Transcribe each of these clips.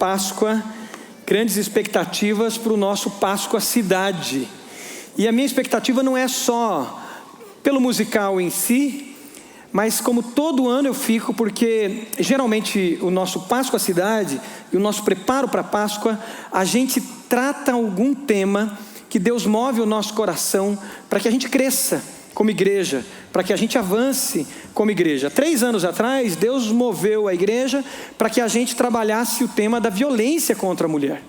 Páscoa, grandes expectativas para o nosso Páscoa Cidade. E a minha expectativa não é só pelo musical em si, mas como todo ano eu fico, porque geralmente o nosso Páscoa Cidade e o nosso preparo para a Páscoa, a gente trata algum tema que Deus move o nosso coração para que a gente cresça como igreja, para que a gente avance como igreja. 3 anos atrás, Deus moveu a igreja para que a gente trabalhasse o tema da violência contra a mulher.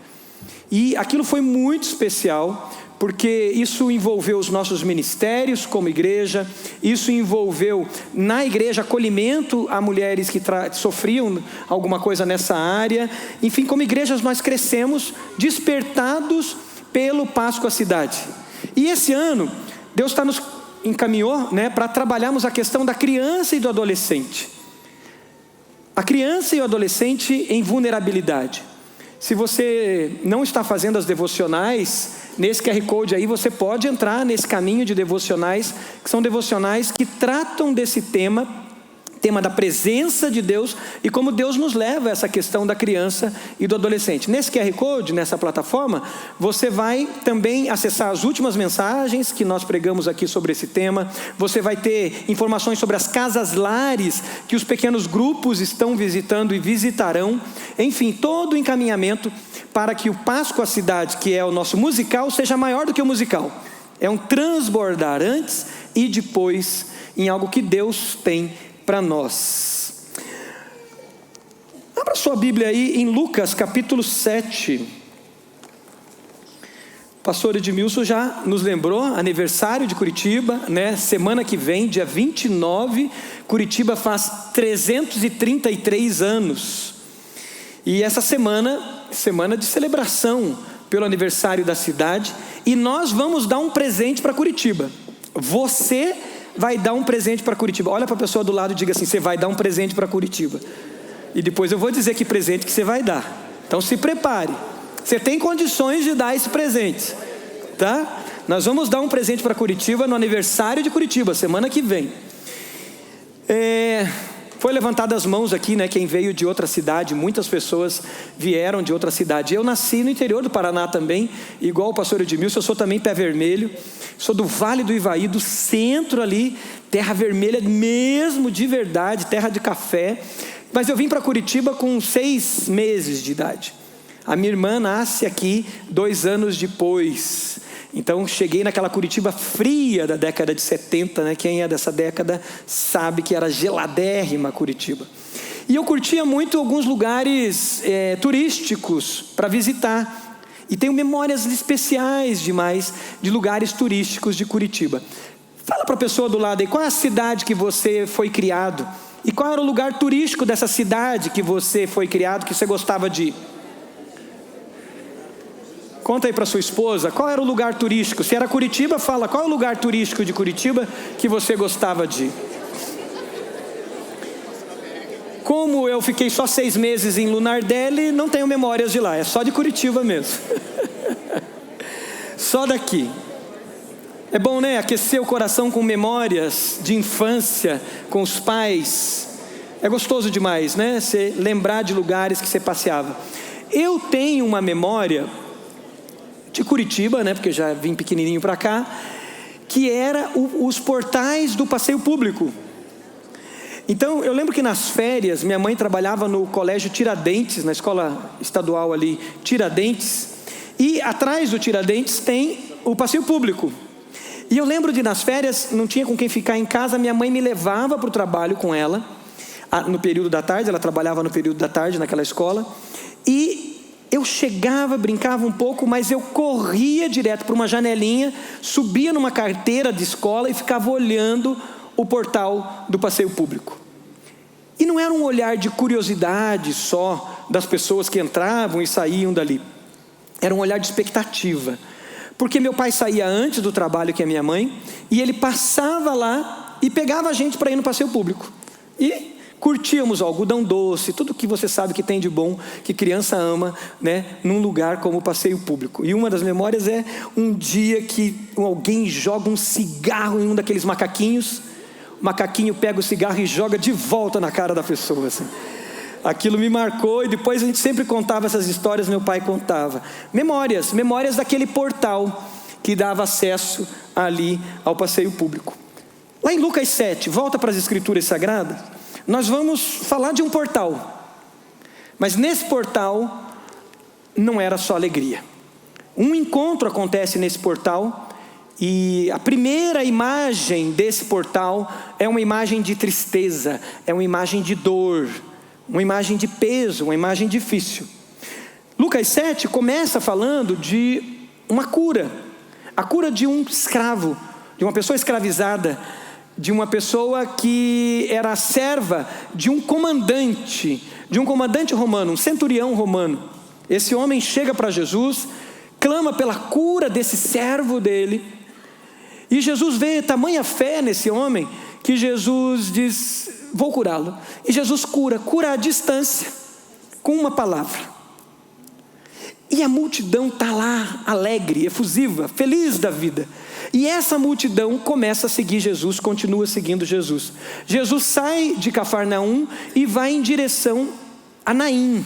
E aquilo foi muito especial, porque isso envolveu os nossos ministérios como igreja, isso envolveu na igreja acolhimento a mulheres que sofriam alguma coisa nessa área. Enfim, como igrejas nós crescemos despertados pelo Páscoa Cidade. E esse ano, Deus nos encaminhou, para trabalharmos a questão da criança e do adolescente. A criança e o adolescente em vulnerabilidade. Se você não está fazendo as devocionais, nesse QR Code aí você pode entrar nesse caminho de devocionais, que são devocionais que tratam desse tema da presença de Deus e como Deus nos leva a essa questão da criança e do adolescente. Nesse QR Code, nessa plataforma, você vai também acessar as últimas mensagens que nós pregamos aqui sobre esse tema. Você vai ter informações sobre as casas lares que os pequenos grupos estão visitando e visitarão. Enfim, todo o encaminhamento para que o Páscoa Cidade, que é o nosso musical, seja maior do que o musical. É um transbordar antes e depois em algo que Deus tem para nós. Abra sua Bíblia aí em Lucas capítulo 7. O pastor Edmilson já nos lembrou, aniversário de Curitiba, semana que vem, dia 29, Curitiba faz 333 anos. E essa semana de celebração pelo aniversário da cidade, e nós vamos dar um presente para Curitiba. Você vai dar um presente para Curitiba. Olha para a pessoa do lado e diga assim: você vai dar um presente para Curitiba. E depois eu vou dizer que presente que você vai dar. Então se prepare. Você tem condições de dar esse presente, tá? Nós vamos dar um presente para Curitiba no aniversário de Curitiba, semana que vem. Foi levantadas as mãos aqui, quem veio de outra cidade. Muitas pessoas vieram de outra cidade. Eu nasci no interior do Paraná também, igual o pastor Edmilson. Eu sou também pé vermelho, sou do Vale do Ivaí, do centro ali, terra vermelha mesmo, de verdade, terra de café. Mas eu vim para Curitiba com 6 meses de idade. A minha irmã nasce aqui 2 anos depois. Então cheguei naquela Curitiba fria da década de 70, Quem é dessa década sabe que era geladérrima Curitiba. E eu curtia muito alguns lugares turísticos para visitar. E tenho memórias especiais demais de lugares turísticos de Curitiba. Fala para a pessoa do lado aí, qual é a cidade que você foi criado? E qual era o lugar turístico dessa cidade que você foi criado, que você gostava de ir? Conta aí para sua esposa, qual era o lugar turístico? Se era Curitiba, fala, qual é o lugar turístico de Curitiba que você gostava de ir? Como eu fiquei só 6 meses em Lunardelli, não tenho memórias de lá, é só de Curitiba mesmo. Só daqui. É bom, aquecer o coração com memórias de infância, com os pais. É gostoso demais, Você lembrar de lugares que você passeava. Eu tenho uma memória de Curitiba, porque já vim pequenininho para cá, que era os portais do passeio público. Então, eu lembro que nas férias, minha mãe trabalhava no colégio Tiradentes, na escola estadual ali, Tiradentes, e atrás do Tiradentes tem o passeio público. E eu lembro de nas férias, não tinha com quem ficar em casa, minha mãe me levava para o trabalho com ela, no período da tarde, ela trabalhava no período da tarde naquela escola, e eu chegava, brincava um pouco, mas eu corria direto para uma janelinha, subia numa carteira de escola e ficava olhando o portal do passeio público. E não era um olhar de curiosidade só das pessoas que entravam e saíam dali. Era um olhar de expectativa. Porque meu pai saía antes do trabalho que a minha mãe, e ele passava lá e pegava a gente para ir no passeio público. E curtíamos o algodão doce, tudo que você sabe que tem de bom, que criança ama, num lugar como o passeio público. E uma das memórias é um dia que alguém joga um cigarro em um daqueles macaquinhos, o macaquinho pega o cigarro e joga de volta na cara da pessoa, assim. Aquilo me marcou e depois a gente sempre contava essas histórias, meu pai contava. Memórias daquele portal que dava acesso ali ao passeio público. Lá em Lucas 7, volta para as Escrituras Sagradas, nós vamos falar de um portal. Mas nesse portal não era só alegria. Um encontro acontece nesse portal e a primeira imagem desse portal é uma imagem de tristeza, é uma imagem de dor, uma imagem de peso, uma imagem difícil. Lucas 7 começa falando de uma cura, a cura de um escravo, de uma pessoa escravizada, de uma pessoa que era serva de um comandante romano, um centurião romano. Esse homem chega para Jesus, clama pela cura desse servo dele, e Jesus vê tamanha fé nesse homem, que Jesus diz, vou curá-lo. E Jesus cura à distância, com uma palavra. E a multidão está lá, alegre, efusiva, feliz da vida. E essa multidão começa a seguir Jesus, continua seguindo Jesus. Jesus sai de Cafarnaum e vai em direção a Naim.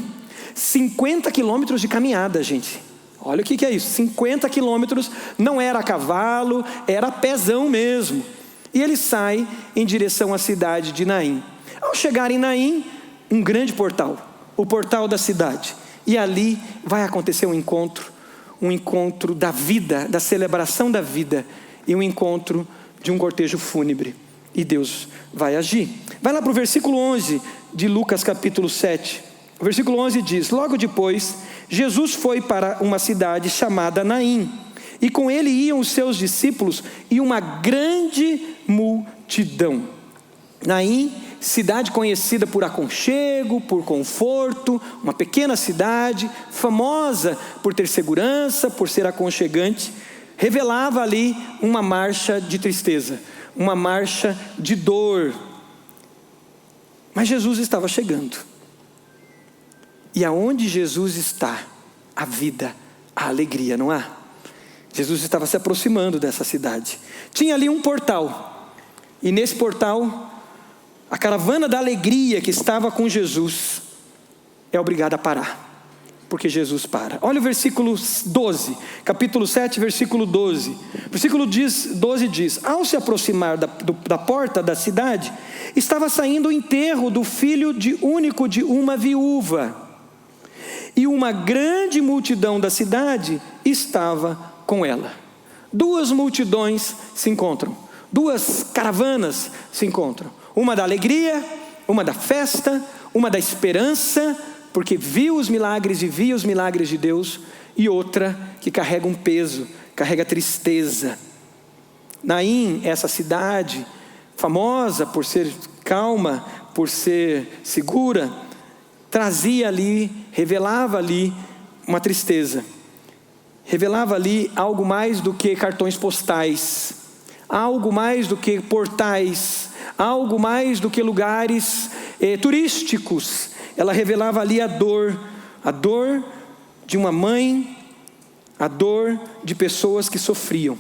50 quilômetros de caminhada, gente. Olha o que é isso, 50 quilômetros, não era a cavalo, era a pezão mesmo. E ele sai em direção à cidade de Naim. Ao chegar em Naim, um grande portal, o portal da cidade. E ali vai acontecer um encontro da vida, da celebração da vida, e um encontro de um cortejo fúnebre. E Deus vai agir. Vai lá para o versículo 11 de Lucas capítulo 7. O versículo 11 diz, logo depois, Jesus foi para uma cidade chamada Naim, e com ele iam os seus discípulos e uma grande multidão. Naim, cidade conhecida por aconchego, por conforto, uma pequena cidade, famosa por ter segurança, por ser aconchegante, revelava ali uma marcha de tristeza, uma marcha de dor. Mas Jesus estava chegando. E aonde Jesus está, a vida, a alegria, não há? Jesus estava se aproximando dessa cidade. Tinha ali um portal. E nesse portal, a caravana da alegria que estava com Jesus é obrigada a parar. Porque Jesus para. Olha o versículo 12, capítulo 7, versículo 12. Versículo 12 diz, ao se aproximar da porta da cidade, estava saindo o enterro do filho único de uma viúva. E uma grande multidão da cidade estava com ela. Duas multidões se encontram. Duas caravanas se encontram. Uma da alegria, uma da festa, uma da esperança, porque viu os milagres e via os milagres de Deus. E outra que carrega um peso, carrega tristeza. Naim, essa cidade, famosa por ser calma, por ser segura, trazia ali, revelava ali uma tristeza, revelava ali algo mais do que cartões postais, algo mais do que portais, algo mais do que lugares turísticos. Ela revelava ali a dor de uma mãe, a dor de pessoas que sofriam.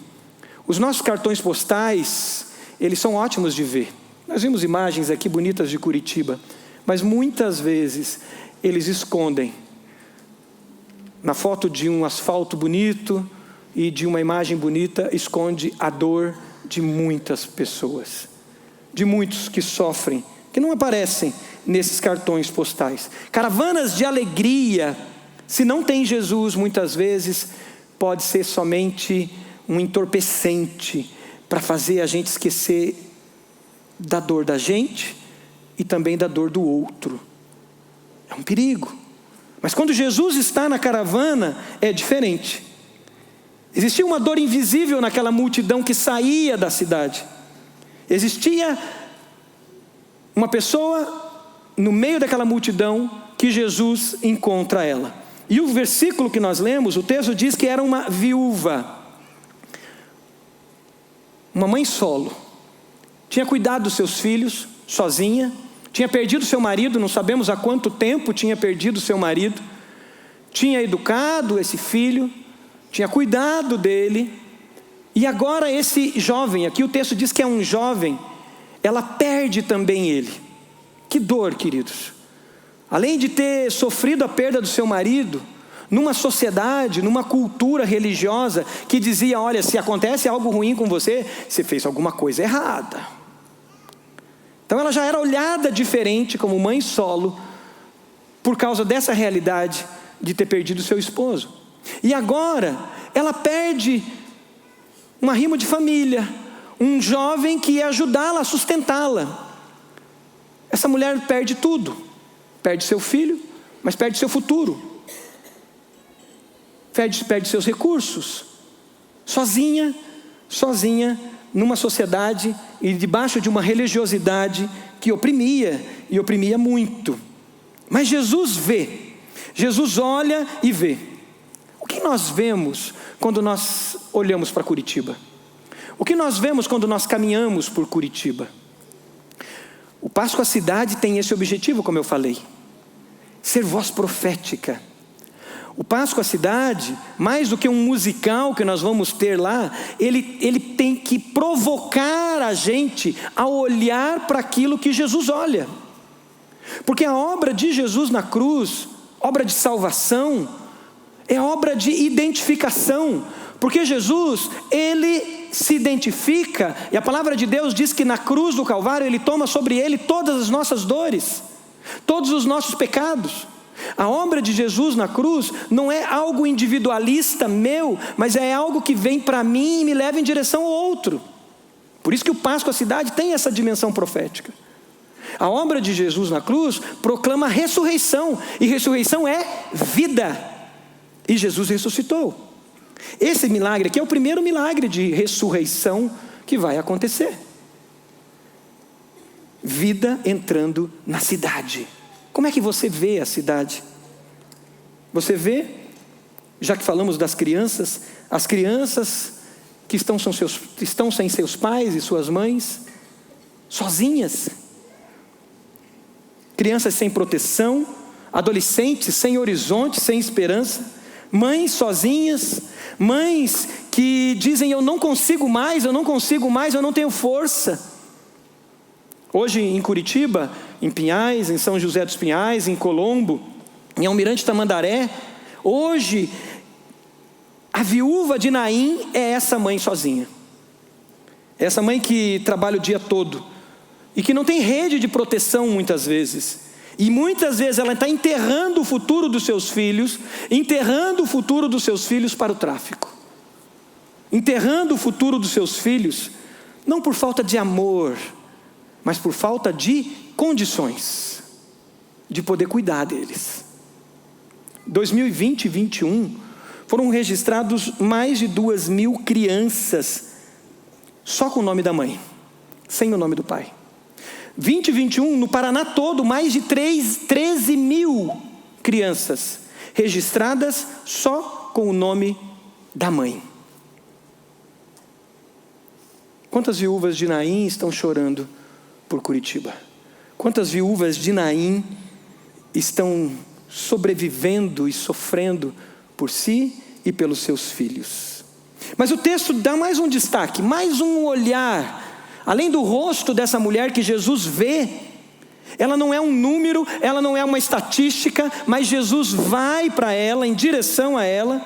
Os nossos cartões postais, eles são ótimos de ver. Nós vimos imagens aqui bonitas de Curitiba, mas muitas vezes eles escondem, na foto de um asfalto bonito e de uma imagem bonita, esconde a dor de muitas pessoas, de muitos que sofrem, que não aparecem nesses cartões postais. Caravanas de alegria, se não tem Jesus, muitas vezes pode ser somente um entorpecente para fazer a gente esquecer da dor da gente e também da dor do outro. É um perigo. Mas quando Jesus está na caravana, é diferente. Existia uma dor invisível naquela multidão que saía da cidade. Existia uma pessoa no meio daquela multidão que Jesus encontra ela. E o versículo que nós lemos, o texto diz que era uma viúva, uma mãe solo. Tinha cuidado dos seus filhos sozinha. Tinha perdido seu marido, não sabemos há quanto tempo tinha perdido seu marido. Tinha educado esse filho, tinha cuidado dele. E agora esse jovem, aqui o texto diz que é um jovem, ela perde também ele. Que dor, queridos. além de ter sofrido a perda do seu marido, numa sociedade, numa cultura religiosa que dizia: olha, se acontece algo ruim com você, você fez alguma coisa errada. Então ela já era olhada diferente como mãe solo, por causa dessa realidade de ter perdido seu esposo. E agora ela perde um arrimo de família, um jovem que ia ajudá-la a sustentá-la. Essa mulher perde tudo, perde seu filho, mas perde seu futuro, perde seus recursos, sozinha, numa sociedade e debaixo de uma religiosidade que oprimia, e oprimia muito. Mas Jesus vê, Jesus olha e vê. O que nós vemos quando nós olhamos para Curitiba? O que nós vemos quando nós caminhamos por Curitiba? O Páscoa Cidade tem esse objetivo, como eu falei: ser voz profética. O Páscoa Cidade, mais do que um musical que nós vamos ter lá, ele tem que provocar a gente a olhar para aquilo que Jesus olha. Porque a obra de Jesus na cruz, obra de salvação, é obra de identificação. Porque Jesus, ele se identifica, e a palavra de Deus diz que na cruz do Calvário ele toma sobre ele todas as nossas dores, todos os nossos pecados. A obra de Jesus na cruz não é algo individualista meu, mas é algo que vem para mim e me leva em direção ao outro. Por isso que o Páscoa Cidade tem essa dimensão profética. A obra de Jesus na cruz proclama ressurreição, e ressurreição é vida, e Jesus ressuscitou. Esse milagre aqui é o primeiro milagre de ressurreição que vai acontecer. Vida entrando na cidade. Como é que você vê a cidade? Você vê, já que falamos das crianças, as crianças que estão sem seus pais e suas mães, sozinhas. Crianças sem proteção, adolescentes sem horizonte, sem esperança, mães sozinhas, mães que dizem: eu não consigo mais, eu não tenho força. Hoje em Curitiba, em Pinhais, em São José dos Pinhais, em Colombo, em Almirante Tamandaré, hoje a viúva de Naim é essa mãe sozinha. Essa mãe que trabalha o dia todo e que não tem rede de proteção muitas vezes. E muitas vezes ela está enterrando o futuro dos seus filhos, para o tráfico. Enterrando o futuro dos seus filhos, não por falta de amor, mas por falta de condições de poder cuidar deles. 2020 e 2021 foram registrados mais de 2.000 crianças só com o nome da mãe, sem o nome do pai. 2021, no Paraná todo, mais de 13.000 crianças registradas só com o nome da mãe. Quantas viúvas de Naim estão chorando por Curitiba? Quantas viúvas de Naim estão sobrevivendo e sofrendo por si e pelos seus filhos? Mas o texto dá mais um destaque, mais um olhar. Além do rosto dessa mulher que Jesus vê, ela não é um número, ela não é uma estatística, mas Jesus vai para ela, em direção a ela,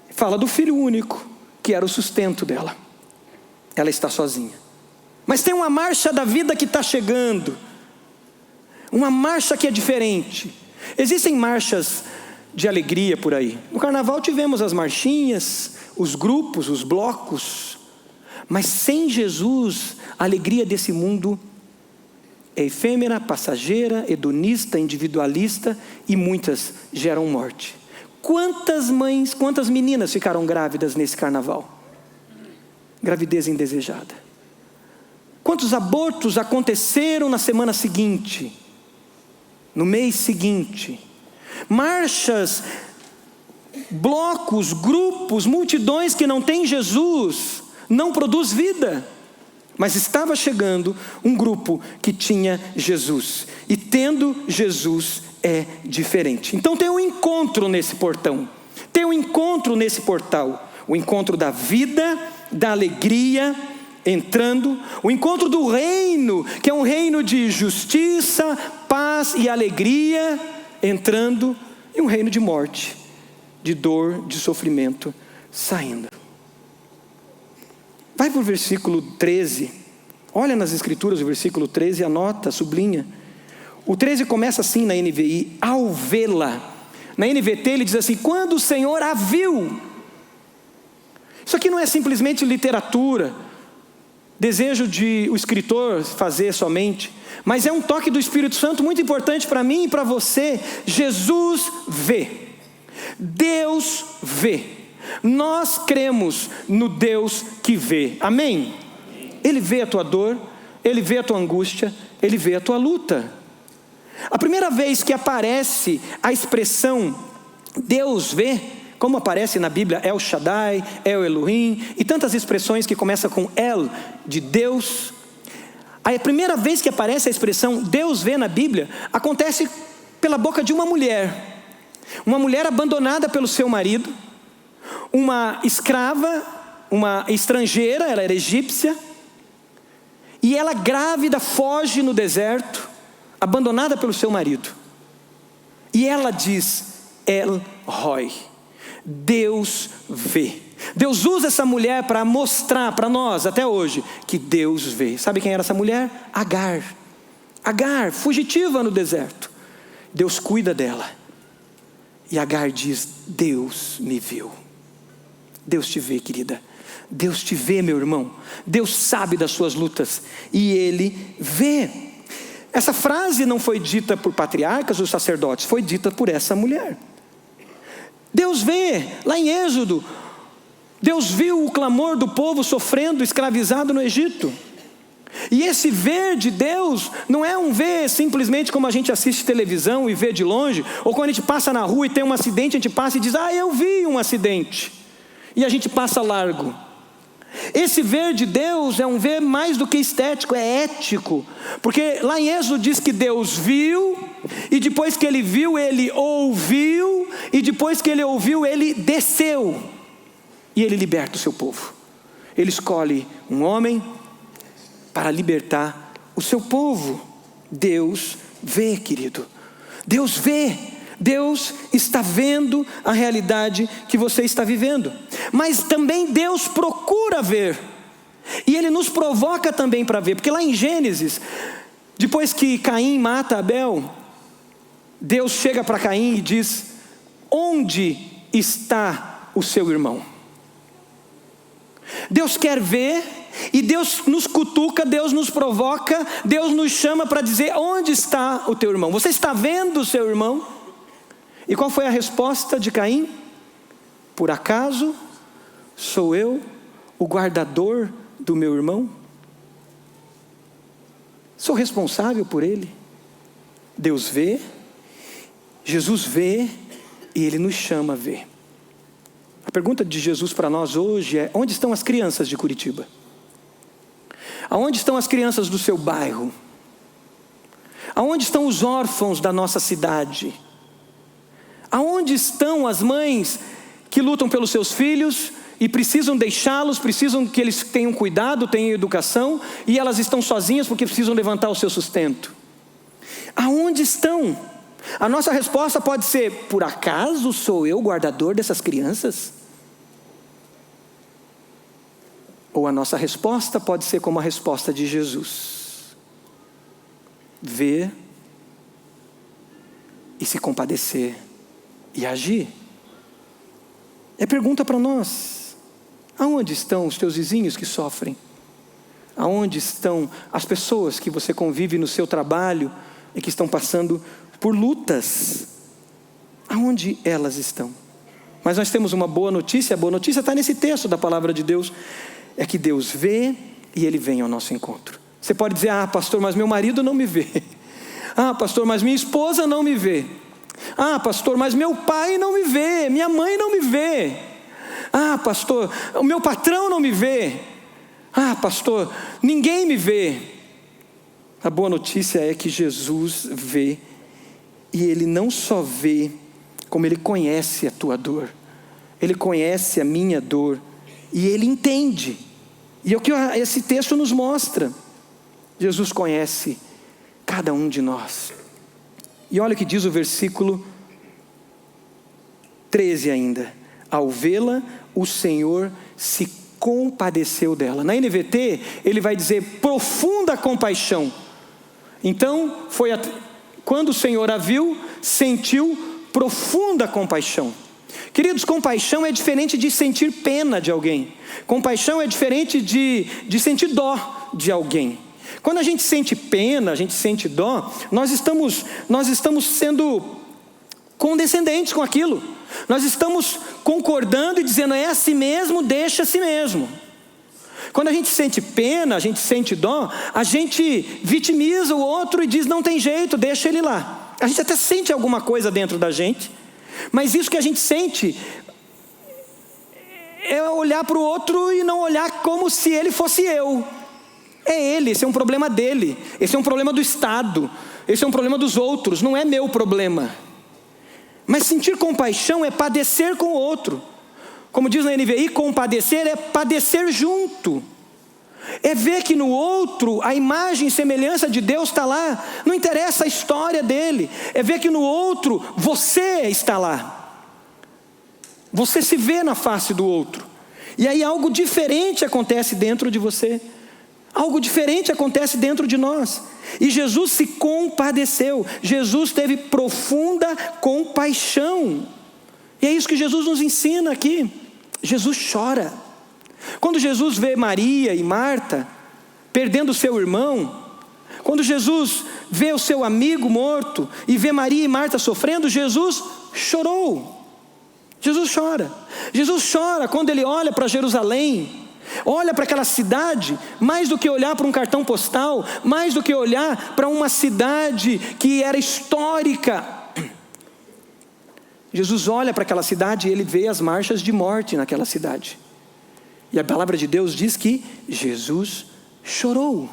fala do filho único, que era o sustento dela. Ela está sozinha. Mas tem uma marcha da vida que está chegando, uma marcha que é diferente. Existem marchas de alegria por aí. No carnaval tivemos as marchinhas, os grupos, os blocos. Mas sem Jesus, a alegria desse mundo é efêmera, passageira, hedonista, individualista, e muitas geram morte. Quantas mães, quantas meninas ficaram grávidas nesse carnaval? Gravidez indesejada. Quantos abortos aconteceram na semana seguinte, no mês seguinte? Marchas, blocos, grupos, multidões que não têm Jesus, não produz vida. Mas estava chegando um grupo que tinha Jesus, e tendo Jesus é diferente. Então tem um encontro nesse portão, tem um encontro nesse portal, o encontro da vida, da alegria, entrando, o encontro do reino, que é um reino de justiça, paz paz e alegria entrando e um reino de morte, de dor, de sofrimento saindo. Vai para o versículo 13. Olha nas escrituras o versículo 13, anota, sublinha. O 13 começa assim na NVI, ao vê-la. Na NVT ele diz assim, quando o Senhor a viu. Isso aqui não é simplesmente literatura, desejo de o escritor fazer somente, mas é um toque do Espírito Santo muito importante para mim e para você. Jesus vê, Deus vê, nós cremos no Deus que vê, amém? Ele vê a tua dor, Ele vê a tua angústia, Ele vê a tua luta. A primeira vez que aparece a expressão Deus vê, como aparece na Bíblia El Shaddai, El Elohim e tantas expressões que começam com El, de Deus. A primeira vez que aparece a expressão Deus vê na Bíblia, acontece pela boca de uma mulher abandonada pelo seu marido, uma escrava, uma estrangeira, ela era egípcia, e ela grávida foge no deserto, abandonada pelo seu marido, e ela diz El Roi, Deus vê. Deus usa essa mulher para mostrar para nós até hoje que Deus vê. Sabe quem era essa mulher? Agar, fugitiva no deserto. Deus cuida dela, e Agar diz, Deus me viu. Deus te vê, querida. Deus te vê, meu irmão. Deus sabe das suas lutas e Ele vê. Essa frase não foi dita por patriarcas ou sacerdotes, foi dita por essa mulher. Deus vê, lá em Êxodo, Deus viu o clamor do povo sofrendo, escravizado no Egito. E esse ver de Deus não é um ver simplesmente como a gente assiste televisão e vê de longe, ou quando a gente passa na rua e tem um acidente, a gente passa e diz, eu vi um acidente, e a gente passa largo. Esse ver de Deus é um ver mais do que estético, é ético, porque lá em Êxodo diz que Deus viu, e depois que Ele viu, Ele ouviu, e depois que Ele ouviu, Ele desceu, e Ele liberta o seu povo. Ele escolhe um homem para libertar o seu povo. Deus vê, querido, Deus vê. Deus está vendo a realidade que você está vivendo, mas também Deus procura ver, e Ele nos provoca também para ver, porque lá em Gênesis, depois que Caim mata Abel, Deus chega para Caim e diz, onde está o seu irmão? Deus quer ver, e Deus nos cutuca, Deus nos provoca, Deus nos chama para dizer, onde está o teu irmão? Você está vendo o seu irmão? E qual foi a resposta de Caim? Por acaso sou eu o guardador do meu irmão? Sou responsável por ele? Deus vê, Jesus vê, e Ele nos chama a ver. A pergunta de Jesus para nós hoje é, onde estão as crianças de Curitiba? Aonde estão as crianças do seu bairro? Aonde estão os órfãos da nossa cidade? Aonde estão as mães que lutam pelos seus filhos e precisam deixá-los, precisam que eles tenham cuidado, tenham educação, e elas estão sozinhas porque precisam levantar o seu sustento? Aonde estão? A nossa resposta pode ser, por acaso sou eu o guardador dessas crianças? Ou a nossa resposta pode ser como a resposta de Jesus: ver e se compadecer e agir. É pergunta para nós: aonde estão os teus vizinhos que sofrem? Aonde estão as pessoas que você convive no seu trabalho e que estão passando por lutas? Aonde elas estão? Mas nós temos uma boa notícia. A boa notícia está nesse texto da palavra de Deus, é que Deus vê e Ele vem ao nosso encontro. Você pode dizer: ah, pastor, mas meu marido não me vê. Ah, pastor, mas minha esposa não me vê. Ah, pastor, mas meu pai não me vê, minha mãe não me vê. Ah, pastor, o meu patrão não me vê. Ah, pastor, ninguém me vê. A boa notícia é que Jesus vê, e Ele não só vê, como Ele conhece a tua dor, Ele conhece a minha dor, e Ele entende. E é o que esse texto nos mostra. Jesus conhece cada um de nós. E olha o que diz o versículo 13 ainda. Ao vê-la, o Senhor se compadeceu dela. Na NVT, ele vai dizer profunda compaixão. Então, quando o Senhor a viu, sentiu profunda compaixão. Queridos, compaixão é diferente de sentir pena de alguém. Compaixão é diferente de sentir dó de alguém. Quando a gente sente pena, a gente sente dó, nós estamos sendo condescendentes com aquilo. Nós estamos concordando e dizendo, é assim mesmo, deixa assim mesmo. Quando a gente sente pena, a gente sente dó, a gente vitimiza o outro e diz, não tem jeito, deixa ele lá. A gente até sente alguma coisa dentro da gente, mas isso que a gente sente é olhar para o outro e não olhar como se ele fosse eu. É ele, esse é um problema dele, esse é um problema do Estado, esse é um problema dos outros, não é meu problema. Mas sentir compaixão é padecer com o outro. Como diz na NVI, compadecer é padecer junto. É ver que no outro a imagem e semelhança de Deus está lá. Não interessa a história dele. É ver que no outro você está lá. Você se vê na face do outro. E aí algo diferente acontece dentro de você. Algo diferente acontece dentro de nós. E Jesus se compadeceu. Jesus teve profunda compaixão. E é isso que Jesus nos ensina aqui. Jesus chora. Quando Jesus vê Maria e Marta perdendo o seu irmão, quando Jesus vê o seu amigo morto e vê Maria e Marta sofrendo, Jesus chorou. Jesus chora. Jesus chora quando ele olha para Jerusalém, olha para aquela cidade, mais do que olhar para um cartão postal, mais do que olhar para uma cidade que era histórica. Jesus olha para aquela cidade e ele vê as marchas de morte naquela cidade. E a palavra de Deus diz que Jesus chorou.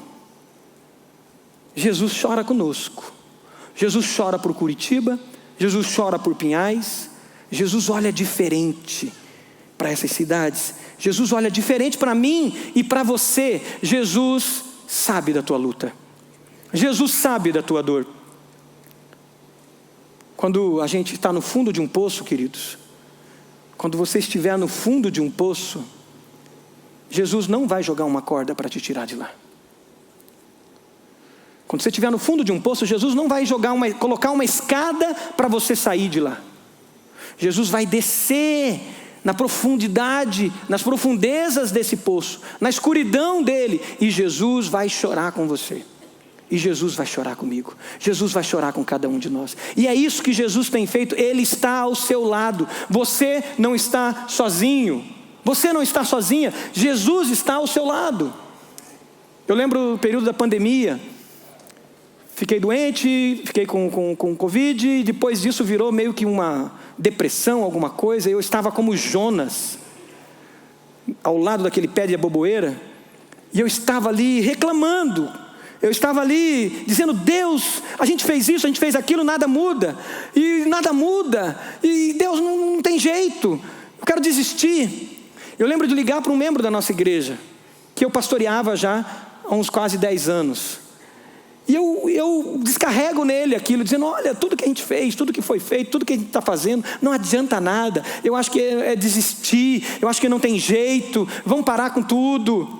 Jesus chora conosco. Jesus chora por Curitiba, Jesus chora por Pinhais. Jesus olha diferente para essas cidades. Jesus olha diferente para mim e para você. Jesus sabe da tua luta. Jesus sabe da tua dor. Quando a gente está no fundo de um poço, queridos, quando você estiver no fundo de um poço, Jesus não vai jogar uma corda para te tirar de lá. Quando você estiver no fundo de um poço, Jesus não vai colocar uma escada para você sair de lá. Jesus vai descer na profundidade, nas profundezas desse poço, na escuridão dele, e Jesus vai chorar com você. E Jesus vai chorar comigo. Jesus vai chorar com cada um de nós. E é isso que Jesus tem feito. Ele está ao seu lado. Você não está sozinho. Você não está sozinha. Jesus está ao seu lado. Eu lembro do período da pandemia. Fiquei doente, fiquei com Covid. E depois disso virou meio que uma depressão, alguma coisa. Eu estava como Jonas, ao lado daquele pé de aboboeira. E eu estava ali reclamando. Eu estava ali dizendo, Deus, a gente fez isso, a gente fez aquilo, nada muda. E nada muda. E Deus não tem jeito. Eu quero desistir. Eu lembro de ligar para um membro da nossa igreja, que eu pastoreava já há uns quase 10 anos. E eu descarrego nele aquilo, dizendo, olha, tudo que a gente fez, tudo que foi feito, tudo que a gente está fazendo, não adianta nada. Eu acho que é desistir, eu acho que não tem jeito, vamos parar com tudo.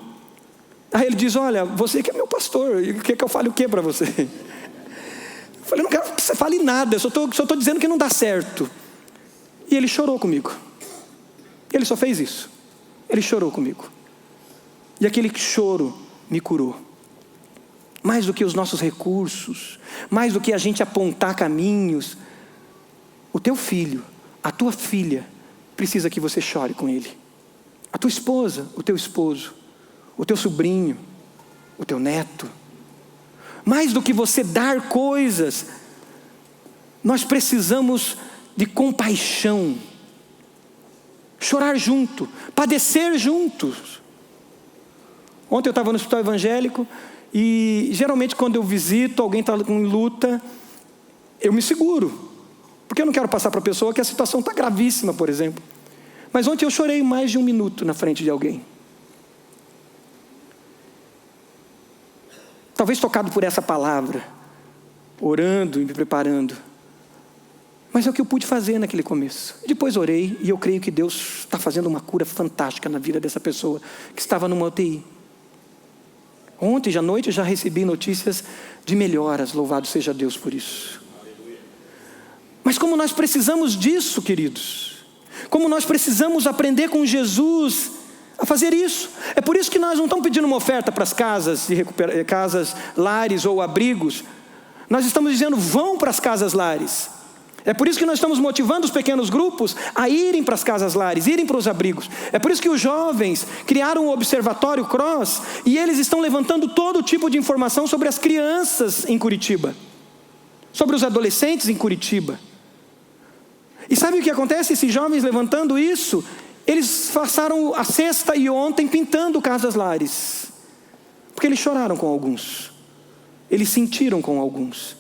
Aí ele diz, olha, você que é meu pastor, quer que eu fale o que para você? Eu falei, não quero que você fale nada, eu só estou dizendo que não dá certo. E ele chorou comigo. Ele só fez isso. Ele chorou comigo. E aquele choro me curou. Mais do que os nossos recursos, mais do que a gente apontar caminhos, o teu filho, a tua filha, precisa que você chore com ele. A tua esposa, o teu esposo, o teu sobrinho, o teu neto. Mais do que você dar coisas, nós precisamos de compaixão. Chorar junto, padecer juntos. Ontem eu estava no hospital evangélico e geralmente quando eu visito, alguém está em luta, eu me seguro. Porque eu não quero passar para a pessoa que a situação está gravíssima, por exemplo. Mas ontem eu chorei mais de 1 minuto na frente de alguém. Talvez tocado por essa palavra. orando e me preparando. Mas é o que eu pude fazer naquele começo. Depois orei e eu creio que Deus está fazendo uma cura fantástica na vida dessa pessoa que estava numa UTI. Ontem à noite eu já recebi notícias de melhoras, louvado seja Deus por isso. Mas como nós precisamos disso, queridos, como nós precisamos aprender com Jesus a fazer isso. É por isso que nós não estamos pedindo uma oferta para as casas, casas, lares ou abrigos. Nós estamos dizendo, vão para as casas lares. É por isso que nós estamos motivando os pequenos grupos a irem para as casas lares, irem para os abrigos. É por isso que os jovens criaram o Observatório Cross e eles estão levantando todo tipo de informação sobre as crianças em Curitiba, sobre os adolescentes em Curitiba. E sabe o que acontece? Esses jovens levantando isso, eles passaram a sexta e ontem pintando casas lares, porque eles choraram com alguns, eles sentiram com alguns.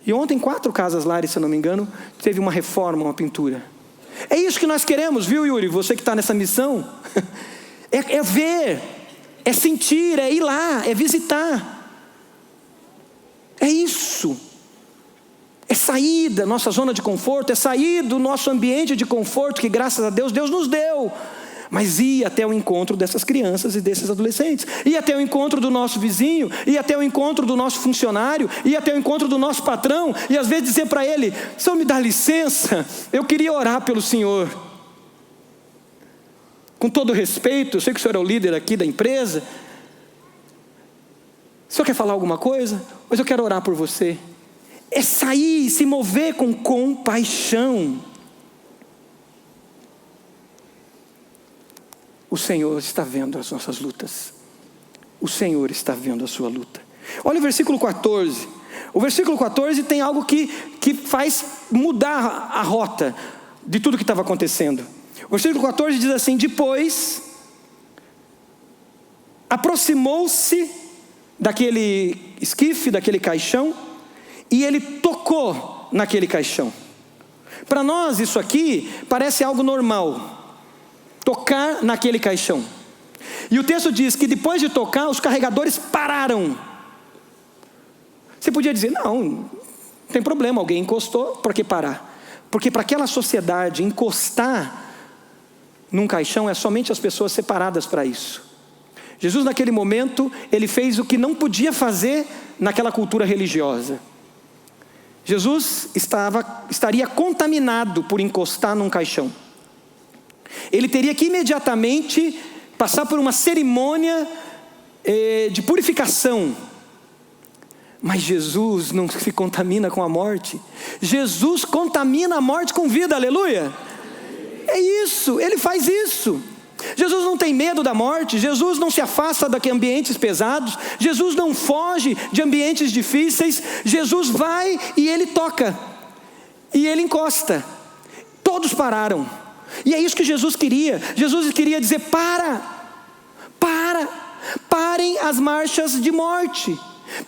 E ontem 4 casas lares, se eu não me engano, teve uma reforma, uma pintura. É isso que nós queremos, viu, Yuri? Você que está nessa missão. É ver, é sentir, é ir lá, é visitar. É isso. É sair da nossa zona de conforto, é sair do nosso ambiente de conforto que graças a Deus, Deus nos deu. Mas ir até o encontro dessas crianças e desses adolescentes, ir até o encontro do nosso vizinho, ir até o encontro do nosso funcionário, ir até o encontro do nosso patrão, e às vezes dizer para ele, senhor me dá licença, eu queria orar pelo senhor. Com todo respeito, eu sei que o senhor é o líder aqui da empresa, o senhor quer falar alguma coisa? Mas eu quero orar por você. É sair, se mover com compaixão. O Senhor está vendo as nossas lutas. O Senhor está vendo a sua luta. Olha o versículo 14. O versículo 14 tem algo que faz mudar a rota de tudo que estava acontecendo. O versículo 14 diz assim: depois aproximou-se daquele esquife, daquele caixão, e ele tocou naquele caixão. Para nós isso aqui parece algo normal, tocar naquele caixão. E o texto diz que depois de tocar, os carregadores pararam. Você podia dizer, não tem problema, alguém encostou, por que parar? Porque para aquela sociedade, encostar num caixão é somente as pessoas separadas para isso. Jesus naquele momento, ele fez o que não podia fazer naquela cultura religiosa. Jesus estaria contaminado por encostar num caixão. Ele teria que imediatamente passar por uma cerimônia de purificação. Mas Jesus não se contamina com a morte. Jesus contamina a morte com vida, aleluia. É isso, ele faz isso. Jesus não tem medo da morte, Jesus não se afasta de ambientes pesados, Jesus não foge de ambientes difíceis, Jesus vai e ele toca, e ele encosta. Todos pararam, e é isso que Jesus queria dizer, parem as marchas de morte,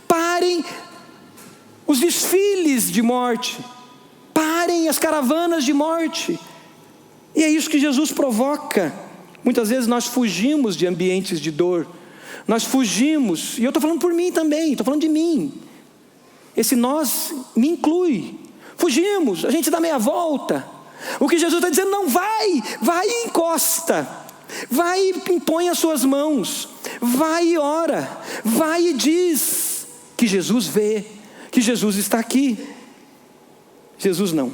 parem os desfiles de morte, parem as caravanas de morte, e é isso que Jesus provoca. Muitas vezes nós fugimos de ambientes de dor, nós fugimos, e eu estou falando por mim também, estou falando de mim, esse nós me inclui, fugimos, a gente dá meia volta. O que Jesus está dizendo, não, vai e encosta, vai e impõe as suas mãos, vai e ora, vai e diz que Jesus vê, que Jesus está aqui. Jesus não,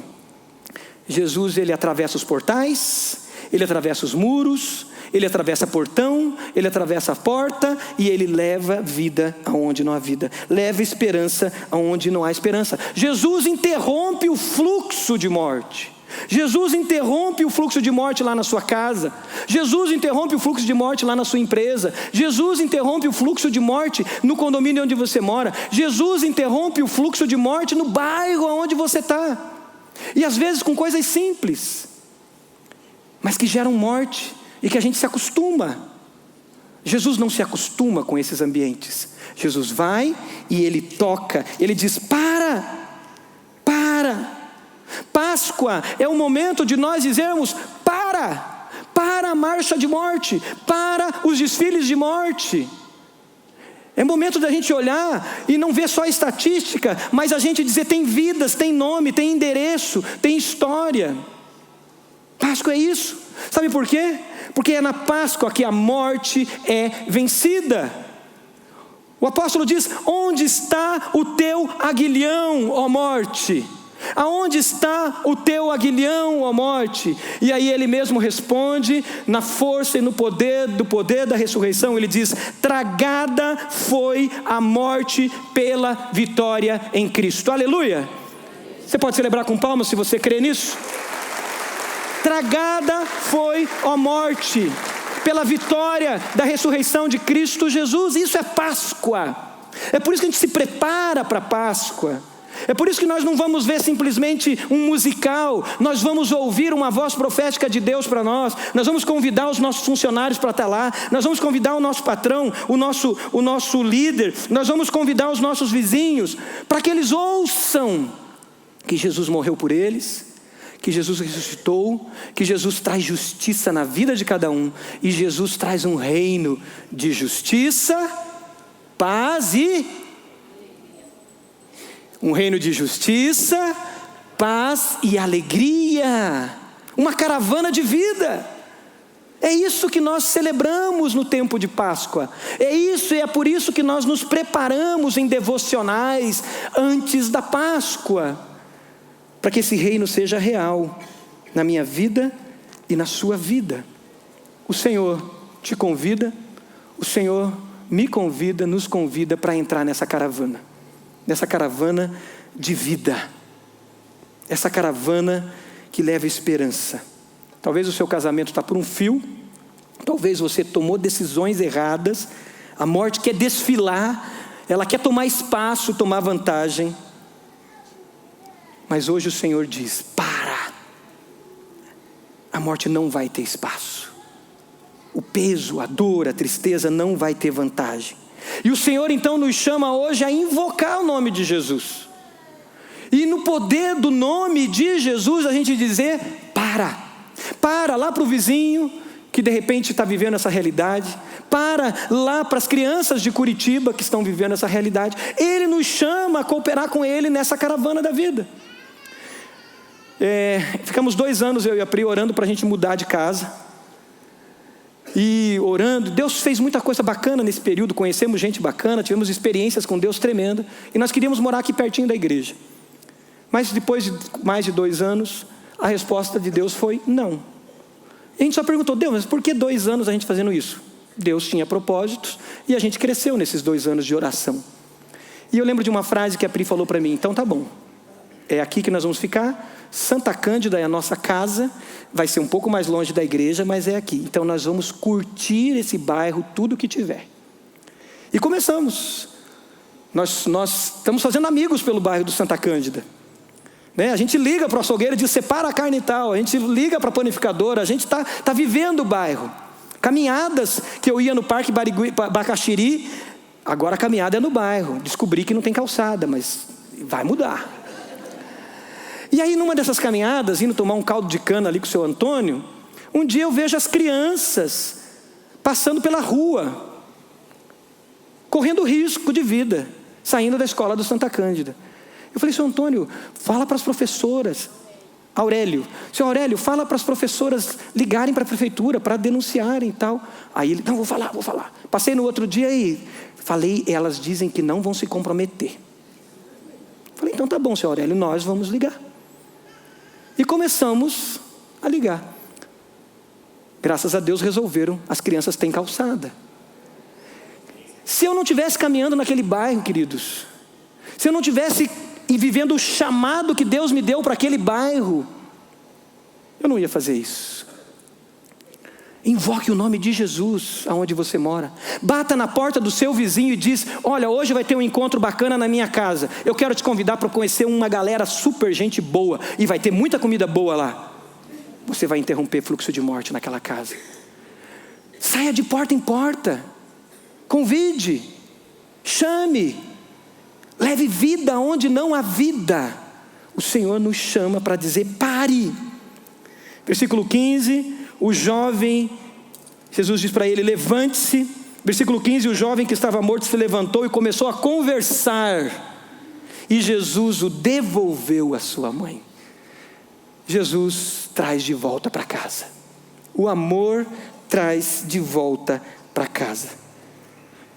Jesus ele atravessa os portais, ele atravessa os muros, ele atravessa portão, ele atravessa a porta e ele leva vida aonde não há vida, leva esperança aonde não há esperança. Jesus interrompe o fluxo de morte. Jesus interrompe o fluxo de morte lá na sua casa. Jesus interrompe o fluxo de morte lá na sua empresa. Jesus interrompe o fluxo de morte no condomínio onde você mora. Jesus interrompe o fluxo de morte no bairro onde você está. E às vezes com coisas simples, mas que geram morte e que a gente se acostuma. Jesus não se acostuma com esses ambientes. Jesus vai e ele toca, ele diz, para. Páscoa é o momento de nós dizermos, para a marcha de morte, para os desfiles de morte. É momento da gente olhar e não ver só estatística, mas a gente dizer: tem vidas, tem nome, tem endereço, tem história. Páscoa é isso. Sabe por quê? Porque é na Páscoa que a morte é vencida. O apóstolo diz: onde está o teu aguilhão, ó morte? Aonde está o teu aguilhão, ó morte? E aí ele mesmo responde, na força e no poder da ressurreição, ele diz: tragada foi a morte pela vitória em Cristo. Aleluia! Você pode celebrar com palmas se você crê nisso? Tragada foi, ó morte, pela vitória da ressurreição de Cristo Jesus. Isso é Páscoa. É por isso que a gente se prepara para a Páscoa. É por isso que nós não vamos ver simplesmente um musical. Nós vamos ouvir uma voz profética de Deus para nós. Nós vamos convidar os nossos funcionários para estar lá. Nós vamos convidar o nosso patrão, o nosso líder. Nós vamos convidar os nossos vizinhos para que eles ouçam que Jesus morreu por eles, que Jesus ressuscitou, que Jesus traz justiça na vida de cada um, e Jesus traz um reino de justiça, paz um reino de justiça, paz e alegria, uma caravana de vida. É isso que nós celebramos no tempo de Páscoa. É isso, e é por isso que nós nos preparamos em devocionais antes da Páscoa, para que esse reino seja real na minha vida e na sua vida. O Senhor te convida, o Senhor me convida, nos convida para entrar nessa caravana de vida, essa caravana que leva esperança. Talvez o seu casamento está por um fio, talvez você tomou decisões erradas, a morte quer desfilar, ela quer tomar espaço, tomar vantagem, mas hoje o Senhor diz: para, a morte não vai ter espaço, o peso, a dor, a tristeza não vai ter vantagem. E o Senhor então nos chama hoje a invocar o nome de Jesus, e no poder do nome de Jesus a gente dizer: para lá para o vizinho que de repente está vivendo essa realidade, para lá para as crianças de Curitiba que estão vivendo essa realidade. Ele nos chama a cooperar com Ele nessa caravana da vida. Ficamos 2 anos, eu e a Pri, orando para a gente mudar de casa, e orando. Deus fez muita coisa bacana nesse período, conhecemos gente bacana, tivemos experiências com Deus tremenda, e nós queríamos morar aqui pertinho da igreja. Mas depois de mais de 2 anos, a resposta de Deus foi não. E a gente só perguntou: Deus, mas por que 2 anos a gente fazendo isso? Deus tinha propósitos, e a gente cresceu nesses 2 anos de oração. E eu lembro de uma frase que a Pri falou para mim: então tá bom, é aqui que nós vamos ficar, Santa Cândida é a nossa casa, vai ser um pouco mais longe da igreja, mas é aqui, então nós vamos curtir esse bairro, tudo que tiver. E começamos, nós estamos fazendo amigos pelo bairro do Santa Cândida, né? A gente liga para o açougueiro e diz: separa a carne e tal, a gente liga para a panificadora, a gente está vivendo o bairro. Caminhadas que eu ia no Parque Bacaxiri, agora a caminhada é no bairro. Descobri que não tem calçada, mas vai mudar. E aí numa dessas caminhadas, indo tomar um caldo de cana ali com o seu Antônio, um dia eu vejo as crianças passando pela rua, correndo risco de vida, saindo da escola do Santa Cândida. Eu falei: seu Antônio, fala para as professoras. Seu Aurélio, fala para as professoras ligarem para a prefeitura, para denunciarem e tal. Aí ele: não, vou falar. Passei no outro dia e falei: elas dizem que não vão se comprometer. Falei: então tá bom, seu Aurélio, nós vamos ligar. E começamos a ligar. Graças a Deus resolveram, as crianças têm calçada. Se eu não estivesse caminhando naquele bairro, queridos, se eu não estivesse vivendo o chamado que Deus me deu para aquele bairro, eu não ia fazer isso. Invoque o nome de Jesus aonde você mora. Bata na porta do seu vizinho e diz: olha, hoje vai ter um encontro bacana na minha casa, eu quero te convidar para conhecer uma galera super gente boa, e vai ter muita comida boa lá. Você vai interromper fluxo de morte naquela casa. Saia de porta em porta, convide, chame, leve vida onde não há vida. O Senhor nos chama para dizer: pare. Versículo 15, o jovem, Jesus diz para ele: levante-se, Versículo 15, o jovem que estava morto se levantou e começou a conversar, e Jesus o devolveu à sua mãe. Jesus traz de volta para casa. O amor traz de volta para casa.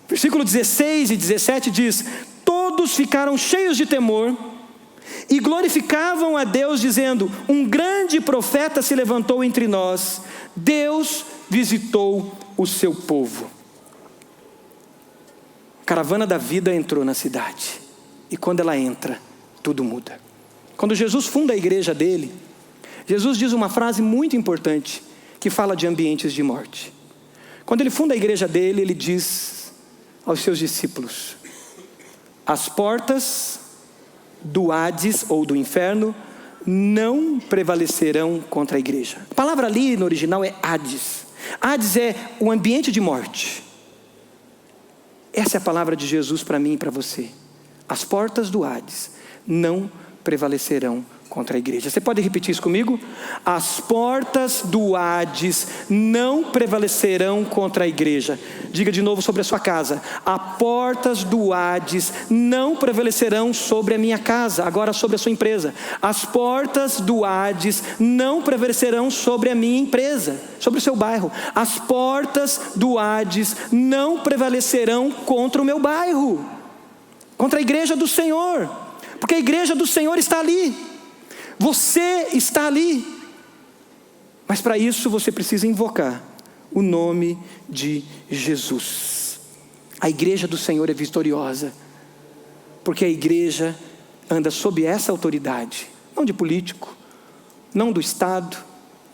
Versículo 16 e 17 diz: todos ficaram cheios de temor e glorificavam a Deus, dizendo: um grande profeta se levantou entre nós, Deus visitou o seu povo. A caravana da vida entrou na cidade, e quando ela entra, tudo muda. Quando Jesus funda a igreja dele, Jesus diz uma frase muito importante, que fala de ambientes de morte. Quando ele funda a igreja dele, ele diz aos seus discípulos: as portas do Hades, ou do inferno, não prevalecerão contra a igreja. A palavra ali no original é Hades. Hades é o ambiente de morte. Essa é a palavra de Jesus para mim e para você. As portas do Hades não prevalecerão contra a igreja. Você pode repetir isso comigo? As portas do Hades não prevalecerão contra a igreja. Diga de novo sobre a sua casa: as portas do Hades não prevalecerão sobre a minha casa. Agora sobre a sua empresa: as portas do Hades não prevalecerão sobre a minha empresa, sobre o seu bairro. As portas do Hades não prevalecerão contra o meu bairro, contra a igreja do Senhor, porque a igreja do Senhor está ali. Você está ali, mas para isso você precisa invocar o nome de Jesus. A igreja do Senhor é vitoriosa, porque a igreja anda sob essa autoridade, não de político, não do Estado,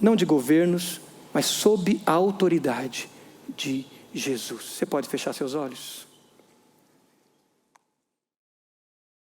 não de governos, mas sob a autoridade de Jesus. Você pode fechar seus olhos?